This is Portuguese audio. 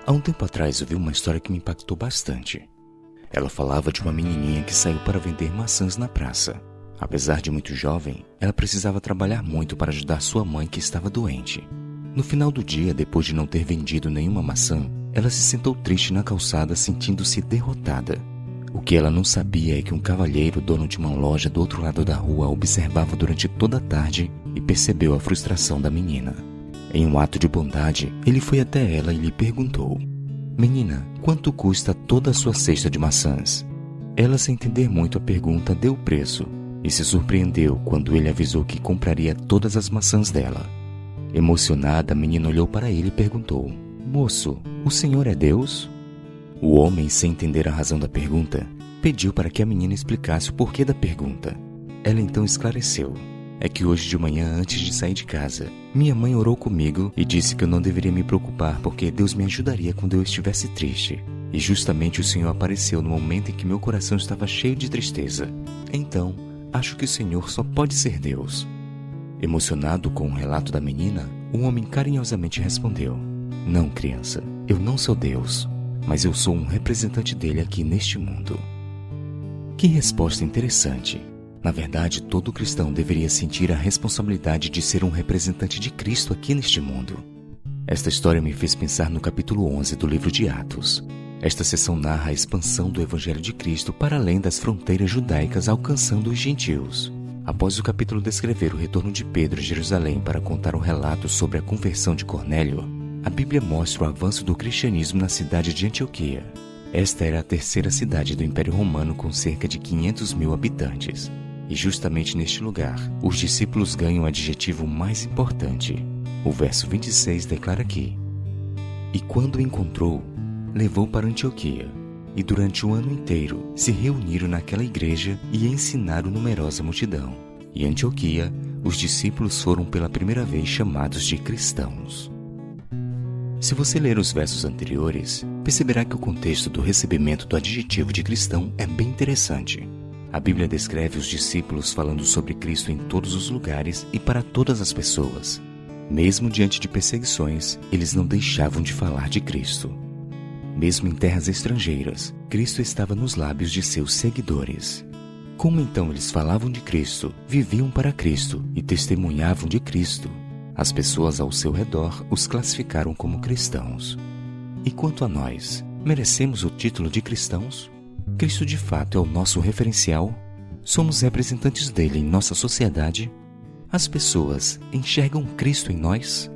Há um tempo atrás eu vi uma história que me impactou bastante. Ela falava de uma menininha que saiu para vender maçãs na praça. Apesar de muito jovem, ela precisava trabalhar muito para ajudar sua mãe que estava doente. No final do dia, depois de não ter vendido nenhuma maçã, ela se sentou triste na calçada, sentindo-se derrotada. O que ela não sabia é que um cavalheiro, dono de uma loja do outro lado da rua, a observava durante toda a tarde e percebeu a frustração da menina. Em um ato de bondade, ele foi até ela e lhe perguntou: "Menina, quanto custa toda a sua cesta de maçãs?" Ela, sem entender muito a pergunta, deu o preço e se surpreendeu quando ele avisou que compraria todas as maçãs dela. Emocionada, a menina olhou para ele e perguntou: "Moço, o senhor é Deus?" O homem, sem entender a razão da pergunta, pediu para que a menina explicasse o porquê da pergunta. Ela então esclareceu: "É que hoje de manhã, antes de sair de casa, minha mãe orou comigo e disse que eu não deveria me preocupar porque Deus me ajudaria quando eu estivesse triste. E justamente o Senhor apareceu no momento em que meu coração estava cheio de tristeza. Então, acho que o Senhor só pode ser Deus." Emocionado com o relato da menina, o homem carinhosamente respondeu: "Não, criança, eu não sou Deus, mas eu sou um representante dele aqui neste mundo." Que resposta interessante! Na verdade, todo cristão deveria sentir a responsabilidade de ser um representante de Cristo aqui neste mundo. Esta história me fez pensar no capítulo 11 do livro de Atos. Esta seção narra a expansão do Evangelho de Cristo para além das fronteiras judaicas, alcançando os gentios. Após o capítulo descrever o retorno de Pedro a Jerusalém para contar o relato sobre a conversão de Cornélio, a Bíblia mostra o avanço do cristianismo na cidade de Antioquia. Esta era a terceira cidade do Império Romano com cerca de 500.000 habitantes. E justamente neste lugar, os discípulos ganham o adjetivo mais importante. O verso 26 declara que: "E quando o encontrou, levou para Antioquia, e durante o ano inteiro se reuniram naquela igreja e ensinaram numerosa multidão. E em Antioquia, os discípulos foram pela primeira vez chamados de cristãos." Se você ler os versos anteriores, perceberá que o contexto do recebimento do adjetivo de cristão é bem interessante. A Bíblia descreve os discípulos falando sobre Cristo em todos os lugares e para todas as pessoas. Mesmo diante de perseguições, eles não deixavam de falar de Cristo. Mesmo em terras estrangeiras, Cristo estava nos lábios de seus seguidores. Como então eles falavam de Cristo, viviam para Cristo e testemunhavam de Cristo? As pessoas ao seu redor os classificaram como cristãos. E quanto a nós, merecemos o título de cristãos? Cristo de fato é o nosso referencial? Somos representantes dele em nossa sociedade? As pessoas enxergam Cristo em nós?